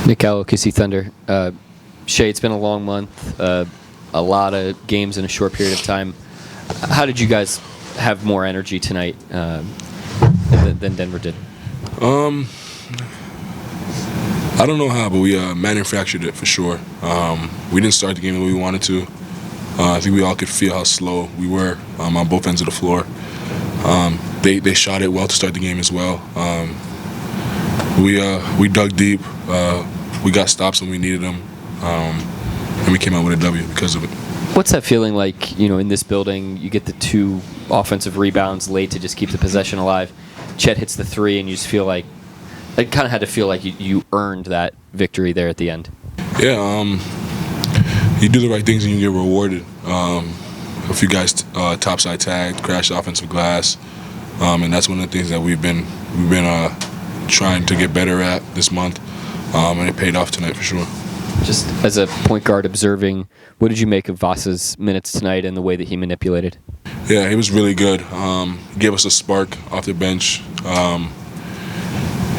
Nick OKC Thunder. Shai, it's been a long month, a lot of games in a short period of time. How did you guys have more energy tonight than Denver did? I don't know how, but we manufactured it for sure. We didn't start the game the way we wanted to. I think we all could feel how slow we were on both ends of the floor. They shot it well to start the game as well. We dug deep. We got stops when we needed them, and we came out with a W because of it. What's that feeling like? You know, in this building, you get the 2 offensive rebounds late to just keep the possession alive. Chet hits the 3, and you just feel like it kind of had to feel like you earned that victory there at the end. Yeah, you do the right things and you get rewarded. A few guys topside tagged, crashed offensive glass, and that's one of the things that we've been trying to get better at this month, and it paid off tonight for sure. Just as a point guard observing, what did you make of Vasa's minutes tonight and the way that he manipulated? Yeah, he was really good. He gave us a spark off the bench.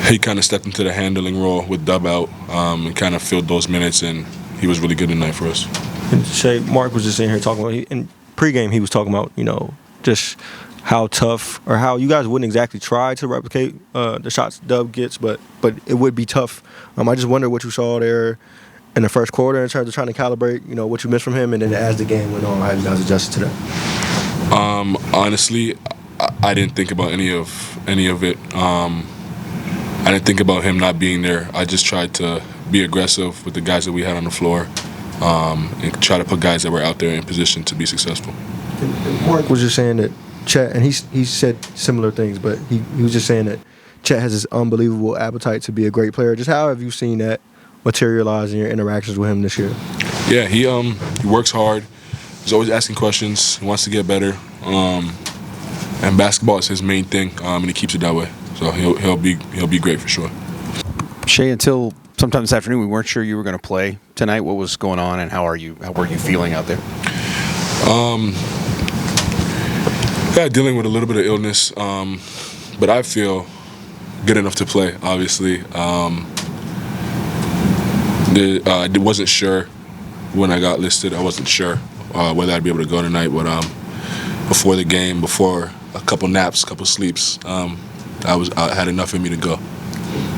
He kind of stepped into the handling role with Dub out and kind of filled those minutes, and he was really good tonight for us. And Shai, Mark was just in here talking about, in pregame he was talking about, just how tough, or how you guys wouldn't exactly try to replicate the shots Dub gets, but it would be tough. I just wonder what you saw there in the first quarter in terms of trying to calibrate, what you missed from him, and then as the game went on, how you guys adjusted to that. Honestly, I didn't think about any of it. I didn't think about him not being there. I just tried to be aggressive with the guys that we had on the floor, and try to put guys that were out there in position to be successful. And Mark was just saying that Chet, and he said similar things, but he was just saying that Chet has this unbelievable appetite to be a great player. Just how have you seen that materialize in your interactions with him this year? Yeah, he works hard. He's always asking questions. He wants to get better, and basketball is his main thing, and he keeps it that way. So he'll be great for sure. Shai, until sometime this afternoon, we weren't sure you were going to play tonight. What was going on, and how were you feeling out there? Yeah, dealing with a little bit of illness, but I feel good enough to play. Obviously, I wasn't sure when I got listed. I wasn't sure whether I'd be able to go tonight, but before the game, before a couple naps, a couple sleeps, I had enough in me to go.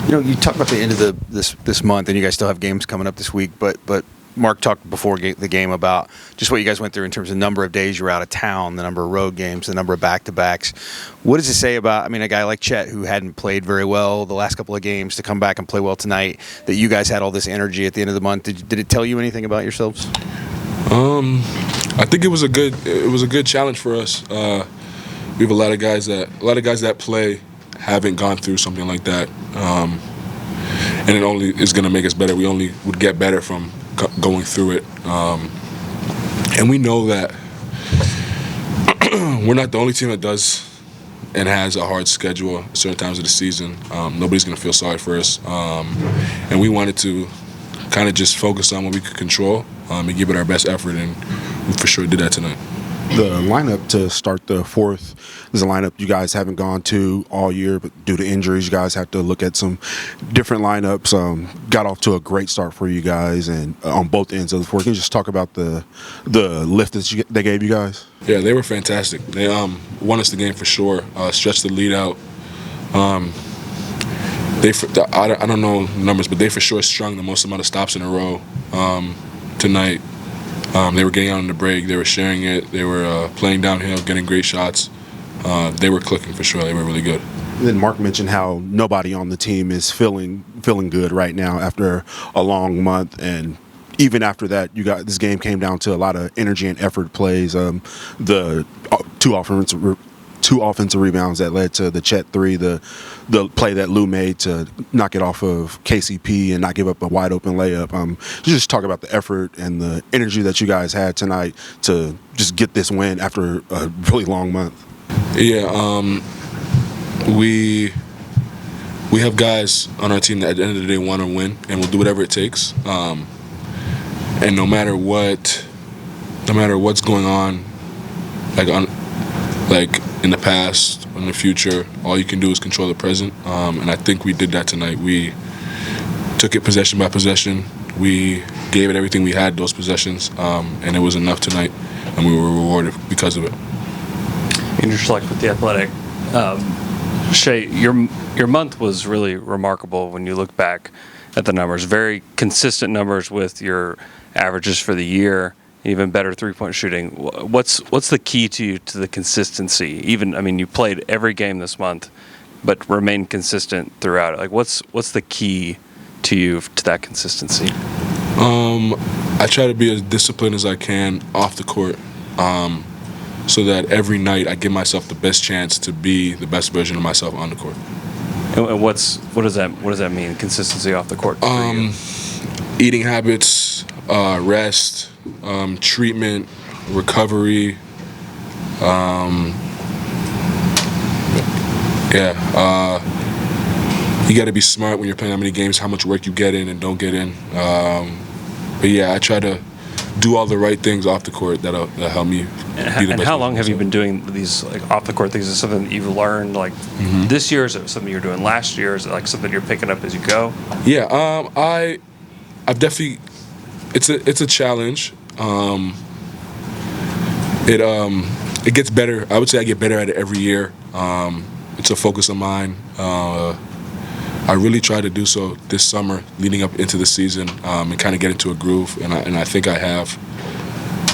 You talked about the end of this month, and you guys still have games coming up this week. But Mark talked before the game about just what you guys went through in terms of the number of days you were out of town, the number of road games, the number of back-to-backs. What does it say about, a guy like Chet who hadn't played very well the last couple of games to come back and play well tonight, that you guys had all this energy at the end of the month? Did it tell you anything about yourselves? I think it was a good challenge for us. We have a lot of guys that play haven't gone through something like that, and it only is going to make us better. We only would get better from going through it, and we know that we're not the only team that does and has a hard schedule at certain times of the season. Nobody's going to feel sorry for us, and we wanted to kind of just focus on what we could control and give it our best effort, and we for sure did that tonight. The lineup to start the fourth is a lineup you guys haven't gone to all year, but due to injuries, you guys have to look at some different lineups. Got off to a great start for you guys, and on both ends of the fourth. Can you just talk about the lift that they gave you guys? Yeah, they were fantastic. They won us the game for sure. Stretched the lead out. I don't know the numbers, but they for sure strung the most amount of stops in a row tonight. They were getting out on the break. They were sharing it. They were playing downhill, getting great shots. They were clicking for sure. They were really good. And then Mark mentioned how nobody on the team is feeling good right now after a long month, and even after that, this game came down to a lot of energy and effort plays. The two offensive rebounds that led to the Chet 3, the play that Lou made to knock it off of KCP and not give up a wide open layup. Just talk about the effort and the energy that you guys had tonight to just get this win after a really long month. Yeah, we have guys on our team that at the end of the day want to win, and we'll do whatever it takes. And no matter what's going on, like in the past, in the future, all you can do is control the present. And I think we did that tonight. We took it possession by possession. We gave it everything we had those possessions, and it was enough tonight, and we were rewarded because of it. And just like with the Athletic, Shai, your month was really remarkable when you look back at the numbers. Very consistent numbers with your averages for the year, even better three-point shooting. What's the key to the consistency? You played every game this month, but remained consistent throughout it. Like, what's the key to you to that consistency? I try to be as disciplined as I can off the court, so that every night I give myself the best chance to be the best version of myself on the court. And what does that mean? Consistency off the court for you? Eating habits, rest, treatment, recovery. You got to be smart when you're playing how many games, how much work you get in and don't get in. I try to do all the right things off the court that'll help me be the best. And how long have you been doing these off the court things? Is it something that you've learned this year? Is it something you're doing last year? Is it like something you're picking up as you go? Yeah, I've definitely. It's a challenge. It gets better. I would say I get better at it every year. It's a focus of mine. I really try to do so this summer, leading up into the season, and kind of get into a groove, and I think I have.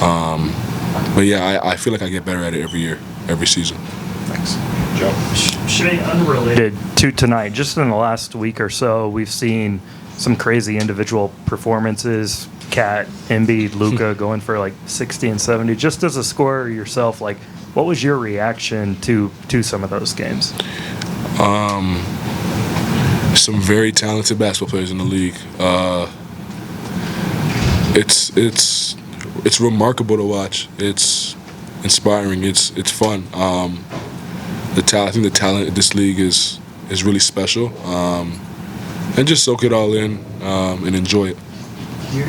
I feel like I get better at it every year, every season. Thanks. Joe? Shai, unrelated to tonight, just in the last week or so, we've seen some crazy individual performances. Cat, Embiid, Luka going for like 60 and 70. Just as a scorer yourself, like, what was your reaction to some of those games? Some very talented basketball players in the league. It's remarkable to watch. It's inspiring. It's fun. I think the talent in this league is really special. And just soak it all in and enjoy it.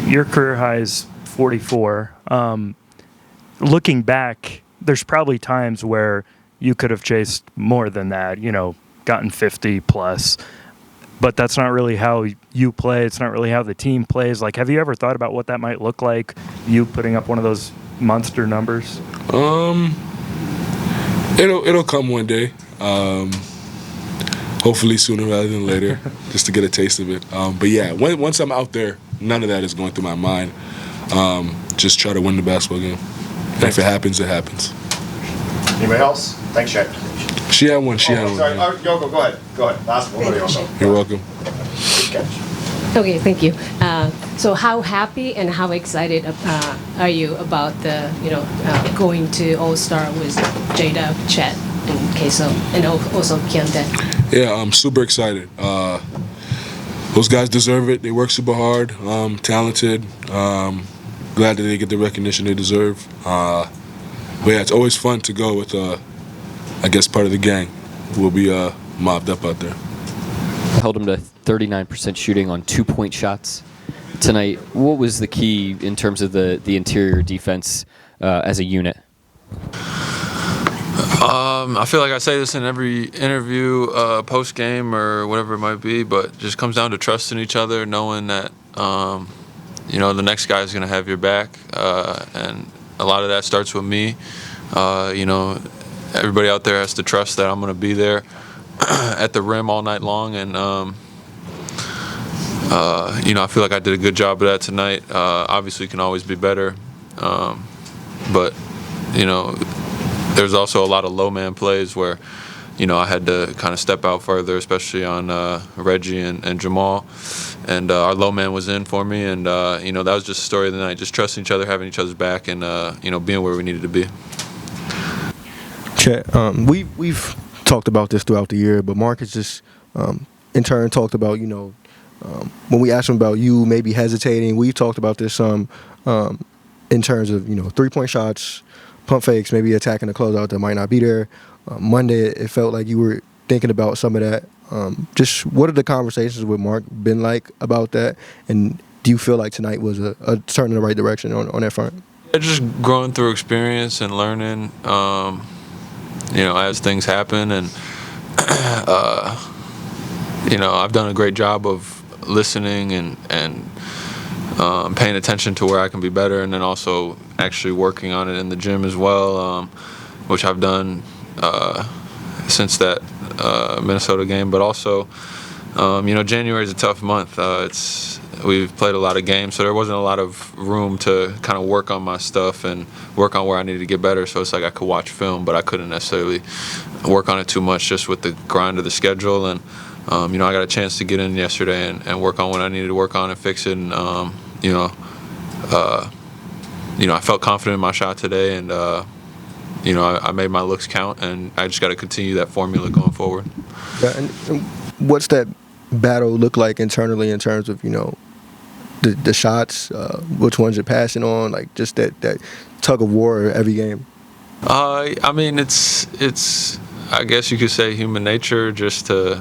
Your career high is 44. Looking back, there's probably times where you could have chased more than that, gotten 50 plus. But that's not really how you play. It's not really how the team plays. Like, have you ever thought about what that might look like, you putting up one of those monster numbers? It'll come one day. Hopefully sooner rather than later, just to get a taste of it. Once I'm out there, none of that is going through my mind. Just try to win the basketball game. And if it happens, it happens. Anybody else? Thanks, Shai. She had one. Sorry. Yoko, go ahead. Last one. You're welcome. Good catch. Okay, thank you. So how happy and how excited are you about the going to All-Star with Jada, Chet, and Queso, and also Keontae? Yeah, I'm super excited. Those guys deserve it. They work super hard, talented. Glad that they get the recognition they deserve. It's always fun to go with, part of the gang who will be mobbed up out there. Held him to 39% shooting on 2-point shots tonight. What was the key in terms of the interior defense as a unit? I feel like I say this in every interview, post game or whatever it might be, but it just comes down to trusting each other, knowing that the next guy is going to have your back, and a lot of that starts with me. Everybody out there has to trust that I'm going to be there at the rim all night long, and I feel like I did a good job of that tonight. Obviously, can always be better, but there's also a lot of low man plays where I had to kind of step out further, especially on Reggie and Jamal, and our low man was in for me, and that was just the story of the night, just trusting each other, having each other's back, and being where we needed to be. Chet, we've talked about this throughout the year, but Mark has just in turn talked about when we asked him about you maybe hesitating. We've talked about this some in terms of 3-point shots, pump fakes, maybe attacking the closeout that might not be there. Monday, it felt like you were thinking about some of that. Just what have the conversations with Mark been like about that? And do you feel like tonight was a turn in the right direction on that front? Just growing through experience and learning, as things happen. And, I've done a great job of listening and paying attention to where I can be better, and then also actually working on it in the gym as well, which I've done since that Minnesota game. But also, January is a tough month. We've played a lot of games, so there wasn't a lot of room to kind of work on my stuff and work on where I needed to get better. So it's like I could watch film, but I couldn't necessarily work on it too much just with the grind of the schedule. And I got a chance to get in yesterday and work on what I needed to work on and fix it. And I felt confident in my shot today, and I made my looks count, and I just got to continue that formula going forward. Yeah, and what's that battle look like internally in terms of the shots, which ones you're passing on, like just that tug of war every game? It's I guess you could say human nature, just to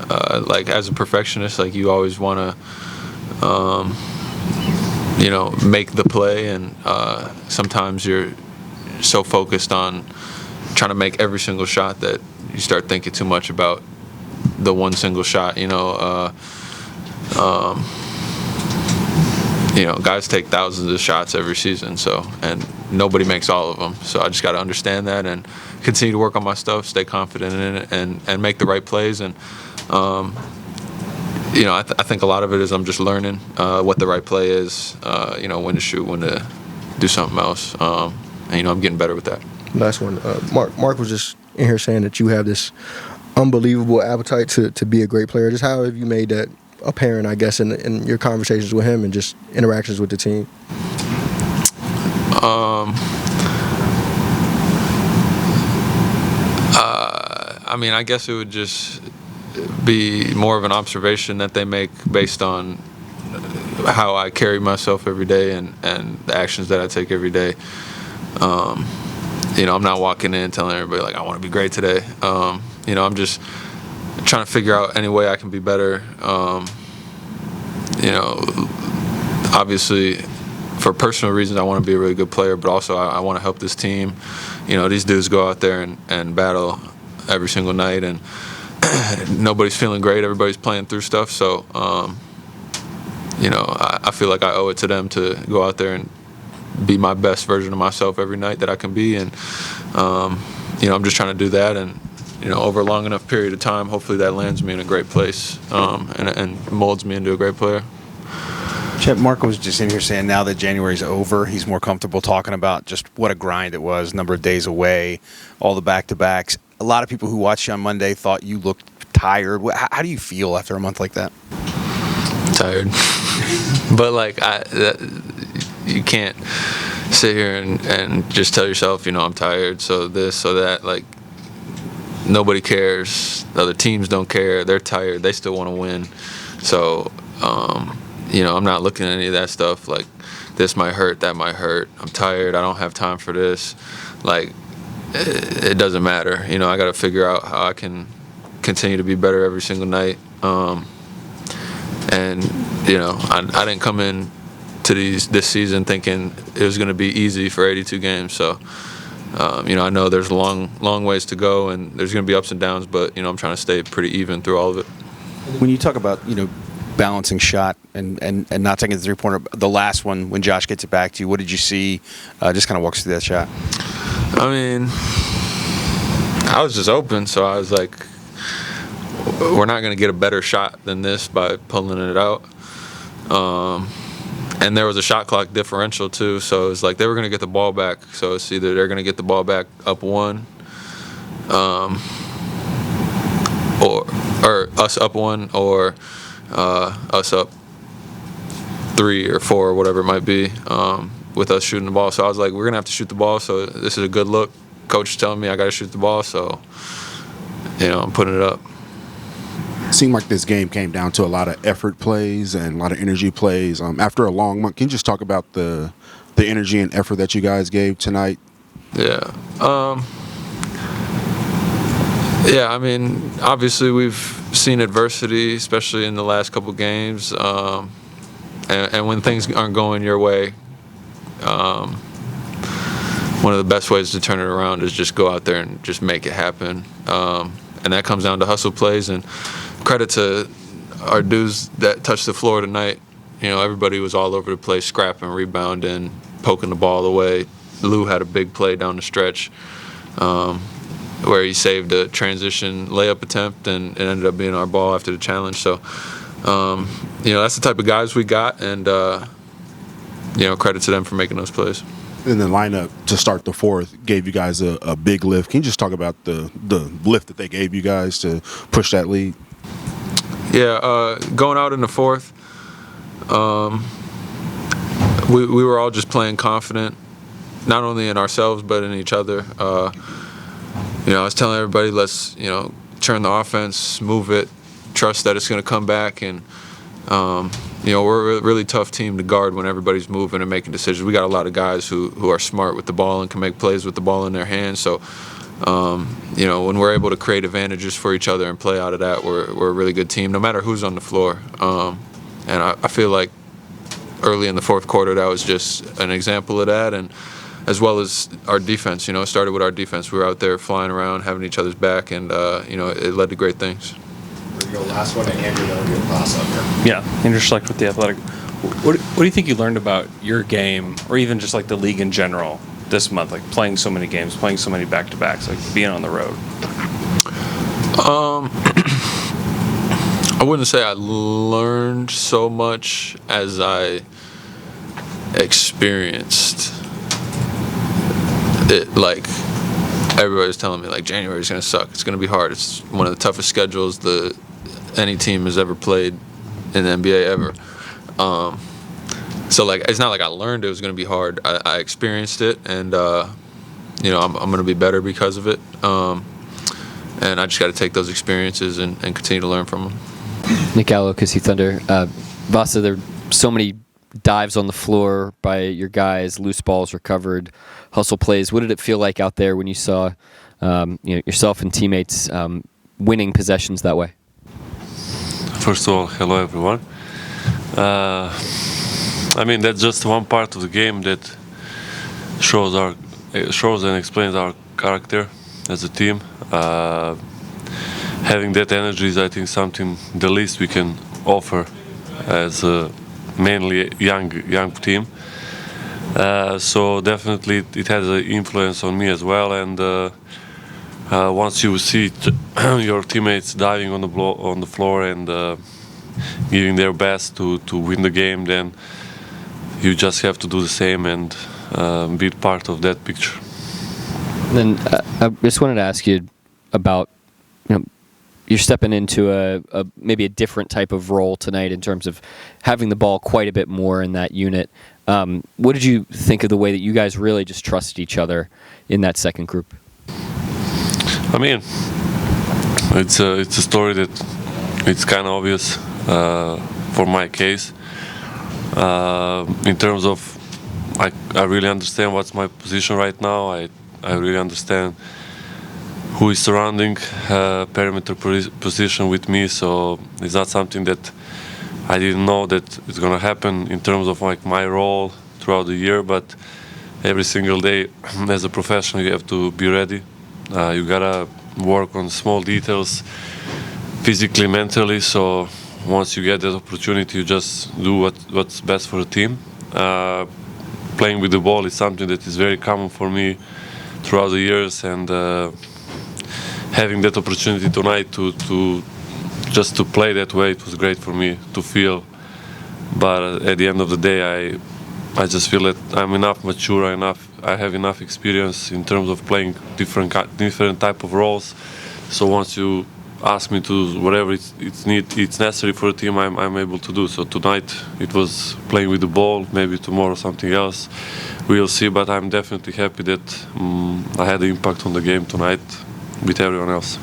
as a perfectionist, like you always want to make the play, and sometimes you're so focused on trying to make every single shot that you start thinking too much about the one single shot. Guys take thousands of shots every season, and nobody makes all of them. So I just got to understand that and continue to work on my stuff, stay confident in it, and make the right plays. And I think a lot of it is I'm just learning what the right play is. When to shoot, when to do something else. I'm getting better with that. Last one, Mark was just in here saying that you have this unbelievable appetite to be a great player. Just how have you made that apparent, I guess, in your conversations with him and just interactions with the team? I guess it would just be more of an observation that they make based on how I carry myself every day and the actions that I take every day. I'm not walking in telling everybody, like, I want to be great today. I'm just trying to figure out any way I can be better. Obviously, for personal reasons, I want to be a really good player, but also I want to help this team. These dudes go out there and battle every single night, and nobody's feeling great. Everybody's playing through stuff. So, I feel like I owe it to them to go out there and be my best version of myself every night that I can be. And, I'm just trying to do that. And, over a long enough period of time, hopefully that lands me in a great place and molds me into a great player. Chet, Marco was just in here saying now that January's over, he's more comfortable talking about just what a grind it was, number of days away, all the back-to-backs. A lot of people who watched you on Monday thought you looked tired. How do you feel after a month like that? Tired. But, you can't sit here and just tell yourself, I'm tired, so this, so that. Like, nobody cares. The other teams don't care. They're tired. They still want to win. So, I'm not looking at any of that stuff. Like, this might hurt, that might hurt. I'm tired. I don't have time for this. Like, it doesn't matter. I got to figure out how I can continue to be better every single night. I didn't come in to this season thinking it was going to be easy for 82 games. So, I know there's long ways to go, and there's going to be ups and downs, but, I'm trying to stay pretty even through all of it. When you talk about, balancing shot and not taking the three-pointer, the last one, when Josh gets it back to you, what did you see? Just kind of walk us through that shot. I was just open, so I was like, we're not going to get a better shot than this by pulling it out. And there was a shot clock differential too, so it's like they were going to get the ball back. So it's either they're going to get the ball back up one, or us up one, or us up 3 or 4 or whatever it might be, with us shooting the ball. So I was like, we're going to have to shoot the ball, so this is a good look. Coach is telling me I got to shoot the ball, so, I'm putting it up. It seemed like this game came down to a lot of effort plays and a lot of energy plays. After a long month, can you just talk about the energy and effort that you guys gave tonight? Yeah. Obviously we've seen adversity, especially in the last couple games. And when things aren't going your way, one of the best ways to turn it around is just go out there and just make it happen. And that comes down to hustle plays, and credit to our dudes that touched the floor tonight, everybody was all over the place, scrapping, rebounding, poking the ball away. Lou had a big play down the stretch where he saved a transition layup attempt, and it ended up being our ball after the challenge. So, that's the type of guys we got, and credit to them for making those plays. And the lineup to start the fourth gave you guys a big lift. Can you just talk about the lift that they gave you guys to push that lead? Yeah, going out in the fourth, we were all just playing confident, not only in ourselves but in each other. I was telling everybody, let's turn the offense, move it, trust that it's going to come back, and we're a really tough team to guard when everybody's moving and making decisions. We got a lot of guys who are smart with the ball and can make plays with the ball in their hands. So, when we're able to create advantages for each other and play out of that, we're a really good team, no matter who's on the floor. And I feel like early in the fourth quarter, that was just an example of that, and as well as our defense. It started with our defense. We were out there flying around, having each other's back, and it led to great things. Your last one, and Andrew, that'll get a pass up here. Yeah, Andrew Schlecht with The Athletic. What do you think you learned about your game, or even just like the league in general, this month? Like playing so many games, playing so many back-to-backs, like being on the road. I wouldn't say I learned so much as I experienced it. Like, everybody's telling me, like, January's going to suck. It's going to be hard. It's one of the toughest schedules any team has ever played in the NBA ever. So, like, it's not like I learned it was going to be hard. I experienced it, and, I'm going to be better because of it. And I just got to take those experiences and continue to learn from them. Nick Gallo, OKC Thunder. Vasa, there are so many dives on the floor by your guys, loose balls recovered, hustle plays. What did it feel like out there when you saw yourself and teammates winning possessions that way? First of all, hello everyone. That's just one part of the game that shows and explains our character as a team. Having that energy is, I think, something the least we can offer as a mainly young team. So definitely it has an influence on me as well. And once you see your teammates diving on the floor and giving their best to win the game, then you just have to do the same and be part of that picture. Then I just wanted to ask you about, you're stepping into maybe a different type of role tonight in terms of having the ball quite a bit more in that unit. What did you think of the way that you guys really just trusted each other in that second group? It's a story that it's kind of obvious for my case. In terms of, I really understand what's my position right now. I really understand who is surrounding perimeter position with me, so it's not something that I didn't know that it's gonna happen in terms of like my role throughout the year. But every single day, as a professional, you have to be ready. You gotta work on small details, physically, mentally. So once you get that opportunity, you just do what's best for the team. Playing with the ball is something that is very common for me throughout the years, and having that opportunity tonight to just to play that way, it was great for me to feel. But at the end of the day, I just feel that I'm mature enough. I have enough experience in terms of playing different type of roles. So once you ask me to whatever it's necessary for the team, I'm able to do. So tonight it was playing with the ball. Maybe tomorrow something else. We'll see. But I'm definitely happy that I had the impact on the game tonight with everyone else.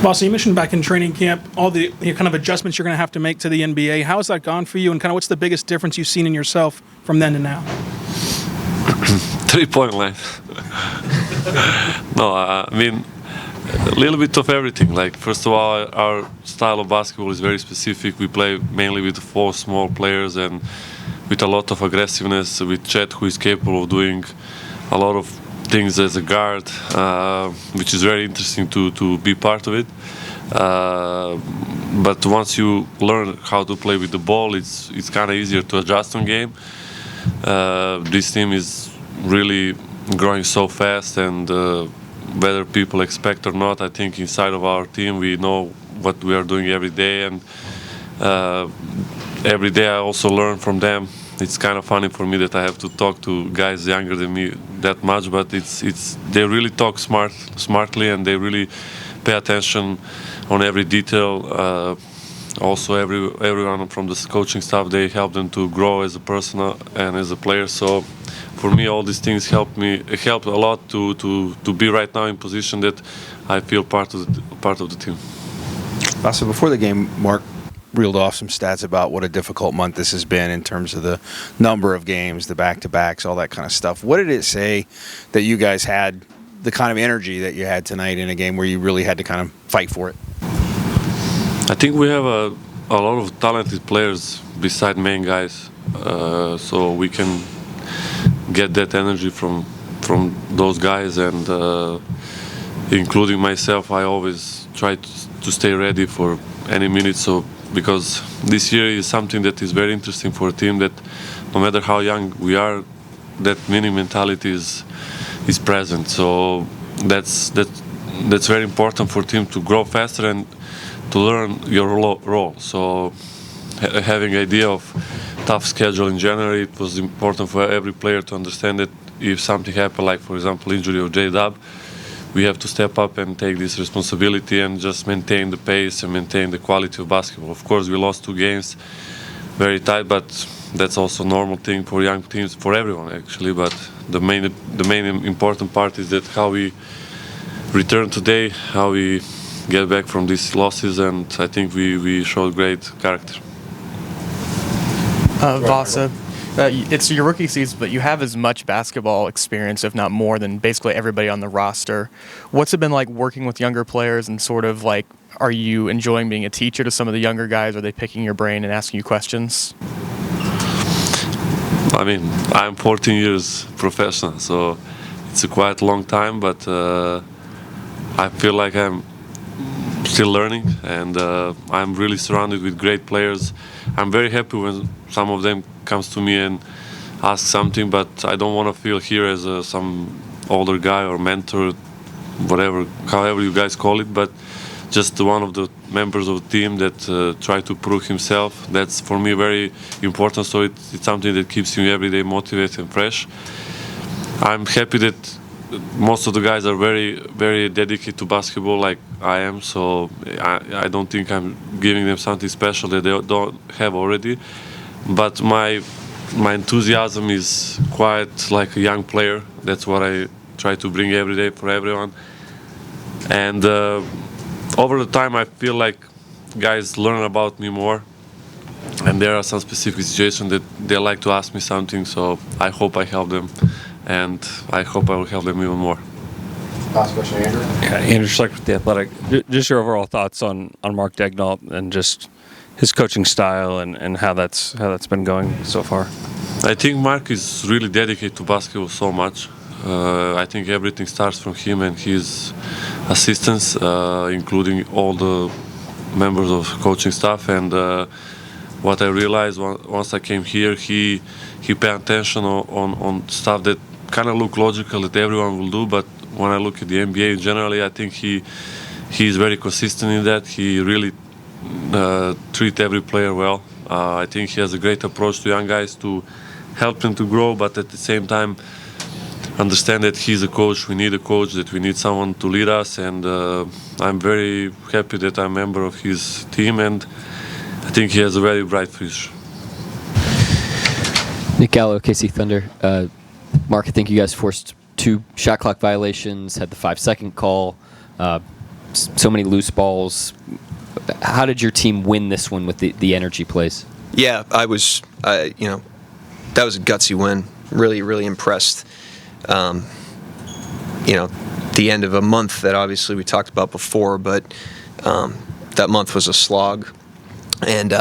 Vasilije, you mentioned back in training camp all the kind of adjustments you're going to have to make to the NBA. How has that gone for you, and kind of what's the biggest difference you've seen in yourself from then to now? 3-point line. No, a little bit of everything. Like, first of all, our style of basketball is very specific. We play mainly with 4 small players and with a lot of aggressiveness, with Chet, who is capable of doing a lot of things as a guard, which is very interesting to be part of it. but once you learn how to play with the ball, it's kind of easier to adjust on game. This team is really growing so fast, and whether people expect or not, I think inside of our team we know what we are doing every day, and every day I also learn from them. It's kind of funny for me that I have to talk to guys younger than me that much, but they really talk smartly, and they really pay attention on every detail. Also, everyone from the coaching staff, they help them to grow as a person and as a player. So, for me, all these things help a lot to be right now in position that I feel part of the team. So before the game, Mark reeled off some stats about what a difficult month this has been in terms of the number of games, the back-to-backs, all that kind of stuff. What did it say that you guys had, the kind of energy that you had tonight in a game where you really had to kind of fight for it? I think we have a lot of talented players beside main guys, so we can get that energy from those guys, and including myself, I always try to stay ready for any minute. So because this year is something that is very interesting for a team, that no matter how young we are, that winning mentality is present. So that's very important for a team to grow faster and to learn your role. So having idea of tough schedule in January, it was important for every player to understand that if something happened, like for example injury of J-Dub, we have to step up and take this responsibility and just maintain the pace and maintain the quality of basketball. Of course, we lost 2 games, very tight, but that's also a normal thing for young teams, for everyone actually. But the main important part is that how we return today, how we get back from these losses, and I think we showed great character. Vasa, it's your rookie season, but you have as much basketball experience, if not more, than basically everybody on the roster. What's it been like working with younger players, and sort of like, are you enjoying being a teacher to some of the younger guys? Are they picking your brain and asking you questions? I mean, I'm 14 years professional, so it's a quite long time, but I feel like I'm still learning, and I'm really surrounded with great players. I'm very happy when some of them comes to me and ask something, but I don't want to feel here as some older guy or mentor, whatever, however you guys call it, but just one of the members of the team that try to prove himself. That's for me very important, so it's something that keeps you every day motivated and fresh. I'm happy that most of the guys are very, very dedicated to basketball like I am, so I don't think I'm giving them something special that they don't have already. But my enthusiasm is quite like a young player. That's what I try to bring every day for everyone. And over the time, I feel like guys learn about me more. And there are some specific situations that they like to ask me something, so I hope I help them. And I hope I will help them even more. Last question, Andrew. Yeah, Andrew Schleck with The Athletic. Just your overall thoughts on Mark Daigneault and just his coaching style and how that's been going so far. I think Mark is really dedicated to basketball so much. I think everything starts from him and his assistants, including all the members of coaching staff. And what I realized once I came here, he paid attention on stuff that kind of look logical that everyone will do, but when I look at the NBA generally, I think he is very consistent in that. He really treats every player well. I think he has a great approach to young guys to help them to grow, but at the same time understand that he's a coach. We need a coach, that we need someone to lead us, and I'm very happy that I'm a member of his team, and I think he has a very bright future. Nick Gallo, KC Thunder. Mark, I think you guys forced 2 shot clock violations, had the 5-second call, so many loose balls. How did your team win this one with the energy plays? Yeah, that was a gutsy win. Really, really impressed. The end of a month that obviously we talked about before, but that month was a slog. And,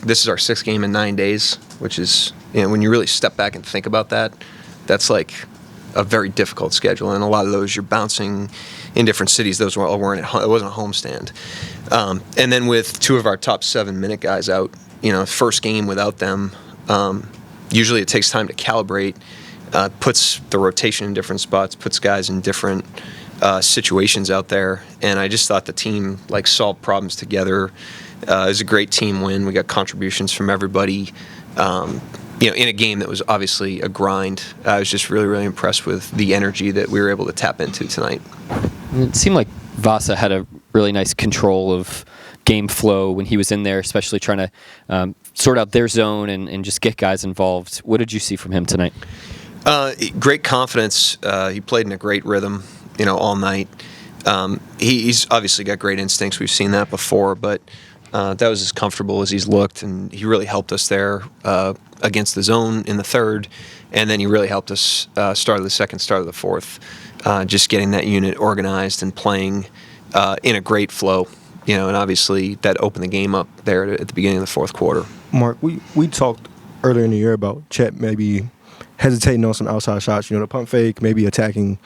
this is our 6th game in 9 days, which is, when you really step back and think about that, that's like a very difficult schedule, and a lot of those you're bouncing in different cities. Those weren't at home. It wasn't a homestand. And then with 2 of our top 7-minute guys out, first game without them, usually it takes time to calibrate, puts the rotation in different spots, puts guys in different situations out there, and I just thought the team solved problems together. It was a great team win. We got contributions from everybody. In a game that was obviously a grind. I was just really, really impressed with the energy that we were able to tap into tonight. It seemed like Vasa had a really nice control of game flow when he was in there, especially trying to sort out their zone and just get guys involved. What did you see from him tonight? Great confidence. He played in a great rhythm, all night. He's obviously got great instincts. We've seen that before, but that was as comfortable as he's looked, and he really helped us there against the zone in the third, and then he really helped us start of the second, start of the fourth, just getting that unit organized and playing in a great flow, and obviously that opened the game up there at the beginning of the fourth quarter. Mark, we talked earlier in the year about Chet maybe hesitating on some outside shots, the pump fake, maybe attacking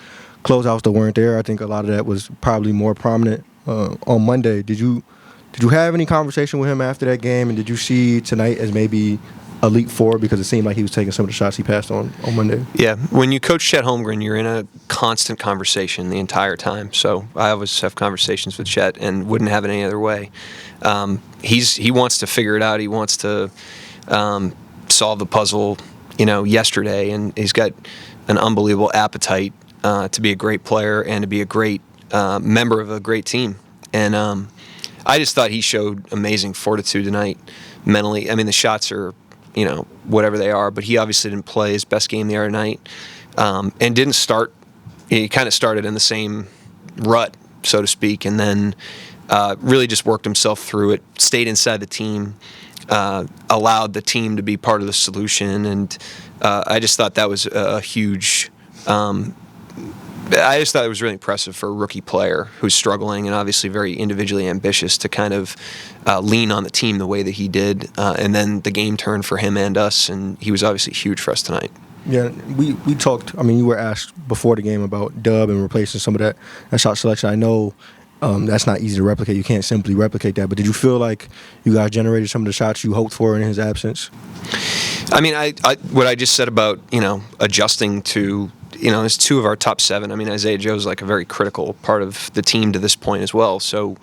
closeouts that weren't there. I think a lot of that was probably more prominent on Monday. Did you have any conversation with him after that game, and did you see tonight as maybe a leap forward, because it seemed like he was taking some of the shots he passed on Monday? Yeah, when you coach Chet Holmgren, you're in a constant conversation the entire time. So I always have conversations with Chet and wouldn't have it any other way. He wants to figure it out. He wants to solve the puzzle, yesterday, and he's got an unbelievable appetite to be a great player and to be a great member of a great team. And I just thought he showed amazing fortitude tonight mentally. I mean, the shots are, whatever they are, but he obviously didn't play his best game the other night, and didn't start. He kind of started in the same rut, so to speak, and then really just worked himself through it, stayed inside the team, allowed the team to be part of the solution, and I just thought that was a huge I just thought it was really impressive for a rookie player who's struggling and obviously very individually ambitious to kind of lean on the team the way that he did. And then the game turned for him and us, and he was obviously huge for us tonight. Yeah, we talked. I mean, you were asked before the game about Dub and replacing some of that shot selection. I know that's not easy to replicate. You can't simply replicate that. But did you feel like you guys generated some of the shots you hoped for in his absence? I mean, what I just said about, adjusting to, it's 2 of our top 7. I mean, Isaiah Joe's like a very critical part of the team to this point as well. So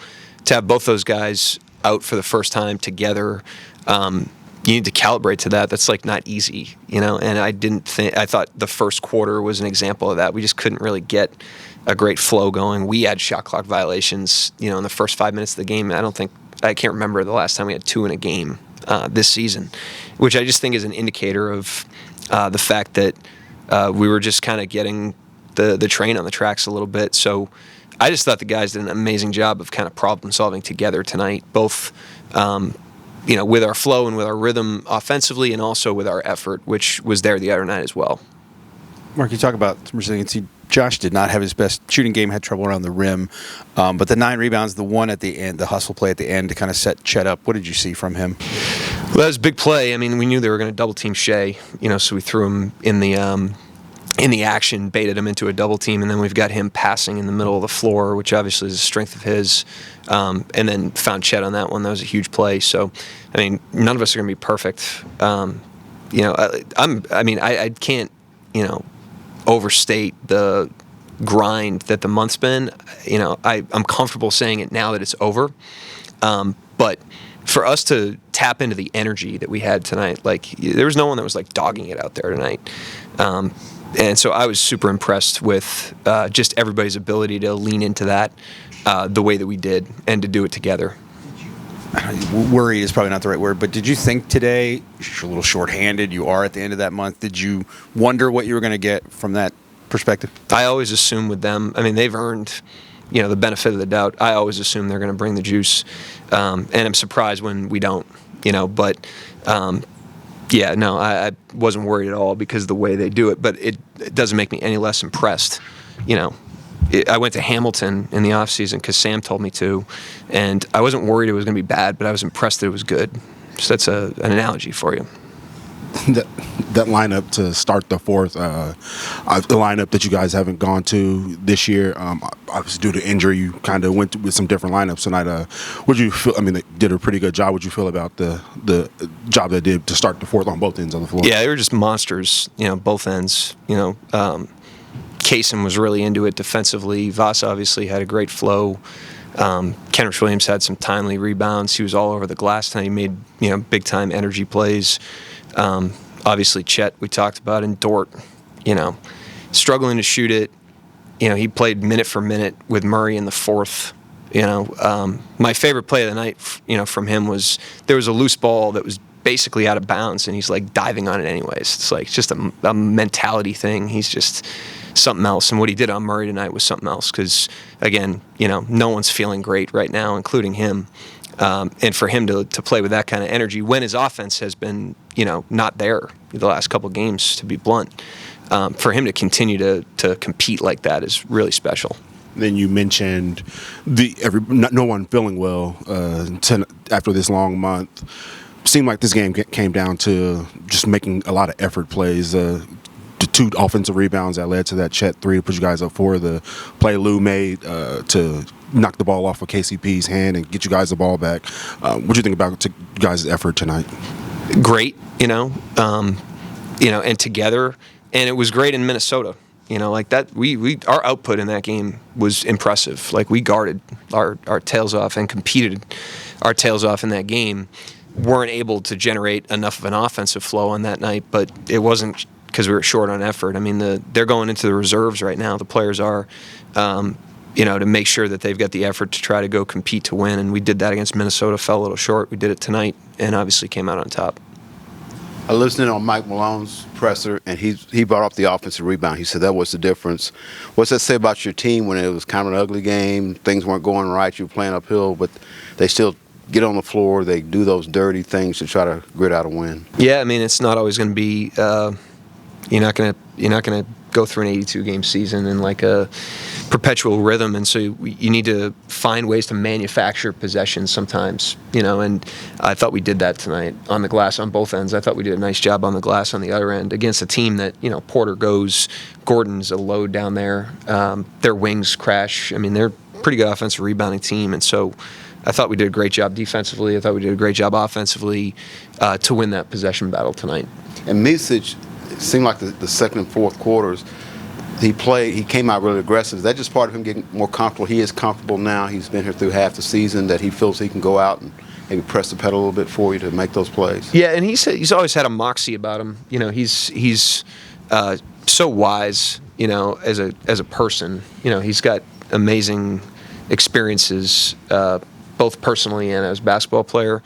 to have both those guys out for the first time together, you need to calibrate to that. That's not easy, and I thought the first quarter was an example of that. We just couldn't really get a great flow going. We had shot clock violations, in the first 5 minutes of the game. I can't remember the last time we had 2 in a game this season, which I just think is an indicator of the fact that we were just kind of getting the train on the tracks a little bit. So I just thought the guys did an amazing job of kind of problem solving together tonight, both with our flow and with our rhythm offensively, and also with our effort, which was there the other night as well. Mark, you talk about some resiliency. Josh did not have his best shooting game, had trouble around the rim, but the 9 rebounds, the one at the end, the hustle play at the end to kind of set Chet up. What did you see from him? Well, that was a big play. I mean, we knew they were going to double team Shai, so we threw him in the action, baited him into a double team, and then we've got him passing in the middle of the floor, which obviously is a strength of his, and then found Chet on that one. That was a huge play. So, I mean, none of us are going to be perfect. I can't, overstate the grind that the month's been. I'm comfortable saying it now that it's over, but for us to tap into the energy that we had tonight, there was no one that was dogging it out there tonight. And so I was super impressed with just everybody's ability to lean into that the way that we did and to do it together. Worried is probably not the right word, but did you think today, you're a little shorthanded, you are at the end of that month, did you wonder what you were going to get from that perspective? I always assume with them, I mean, they've earned the benefit of the doubt. I always assume they're going to bring the juice, and I'm surprised when we don't, but I wasn't worried at all because of the way they do it, but it doesn't make me any less impressed. I went to Hamilton in the offseason because Sam told me to, and I wasn't worried it was going to be bad, but I was impressed that it was good. So that's an analogy for you. that lineup to start the fourth, the lineup that you guys haven't gone to this year. Obviously, due to injury, you kind of went with some different lineups tonight. What did you feel? I mean, they did a pretty good job. What did you feel about the job they did to start the fourth on both ends of the floor? Yeah, they were just monsters, both ends. Kaysen was really into it defensively. Voss obviously had a great flow. Kenrich Williams had some timely rebounds. He was all over the glass tonight. He made big time energy plays. Obviously Chet we talked about, and Dort, struggling to shoot it. He played minute for minute with Murray in the fourth. My favorite play of the night, from him was there was a loose ball that was basically out of bounds, and he's like diving on it anyways. It's like just a mentality thing. He's just something else. And what he did on Murray tonight was something else because, again, no one's feeling great right now, including him. And for him to play with that kind of energy when his offense has been, not there the last couple of games, to be blunt, for him to continue to compete like that is really special. Then you mentioned no one feeling well after this long month. Seemed like this game came down to just making a lot of effort plays. The two offensive rebounds that led to that Chet three to put you guys up for the play Lou made to knock the ball off of KCP's hand and get you guys the ball back. What do you think about you guys' effort tonight? Great, and together, and it was great in Minnesota. Like that, we our output in that game was impressive. Like we guarded our tails off and competed our tails off in that game. Weren't able to generate enough of an offensive flow on that night, but it wasn't because we were short on effort. I mean, they're going into the reserves right now. The players are, to make sure that they've got the effort to try to go compete to win. And we did that against Minnesota, fell a little short. We did it tonight, and obviously came out on top. I listened on Mike Malone's presser, and he brought up the offensive rebound. He said that was the difference. What's that say about your team when it was kind of an ugly game, things weren't going right, you were playing uphill, but they still get on the floor, they do those dirty things to try to grit out a win? Yeah, I mean, it's not always going to be. You're not gonna go through an 82 game season in like a perpetual rhythm, and so you need to find ways to manufacture possessions sometimes. And I thought we did that tonight on the glass on both ends. I thought we did a nice job on the glass on the other end against a team that Porter goes, Gordon's a load down there. Their wings crash. I mean, they're a pretty good offensive rebounding team, and so I thought we did a great job defensively. I thought we did a great job offensively to win that possession battle tonight. And Micić, it seemed like the second and fourth quarters, he came out really aggressive. Is that just part of him getting more comfortable? He is comfortable now. He's been here through half the season, that he feels he can go out and maybe press the pedal a little bit for you to make those plays. Yeah, and he's always had a moxie about him. He's so wise, as a person. He's got amazing experiences, both personally and as a basketball player.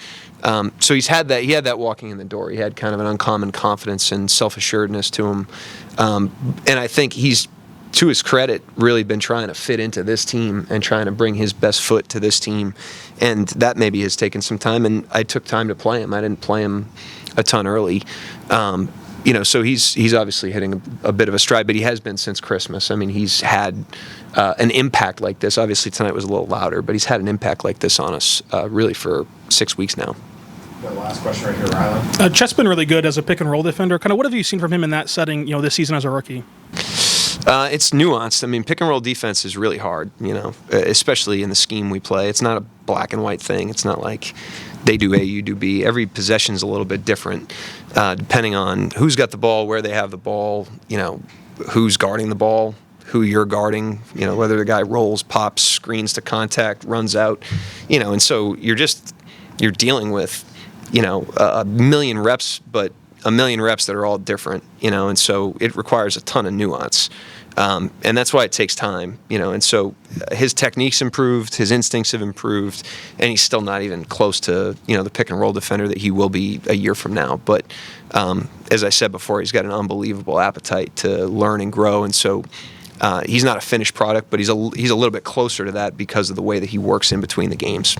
So he had that walking in the door. He had kind of an uncommon confidence and self-assuredness to him. And I think he's, to his credit, really been trying to fit into this team and trying to bring his best foot to this team. And that maybe has taken some time, and I took time to play him. I didn't play him a ton early. So he's obviously hitting a bit of a stride, but he has been since Christmas. I mean, he's had an impact like this. Obviously, tonight was a little louder, but he's had an impact like this on us really for 6 weeks now. The last question right here, Rylan. Chet's been really good as a pick and roll defender. Kind of what have you seen from him in that setting, this season as a rookie? It's nuanced. I mean, pick and roll defense is really hard, especially in the scheme we play. It's not a black and white thing. It's not like they do A, you do B. Every possession is a little bit different, depending on who's got the ball, where they have the ball, who's guarding the ball, who you're guarding, whether the guy rolls, pops, screens to contact, runs out, and so you're dealing with, a million reps, but a million reps that are all different, and so it requires a ton of nuance. And that's why it takes time, and so his technique's improved, his instincts have improved, and he's still not even close to, the pick and roll defender that he will be a year from now. But as I said before, he's got an unbelievable appetite to learn and grow, and so he's not a finished product, but he's a little bit closer to that because of the way that he works in between the games.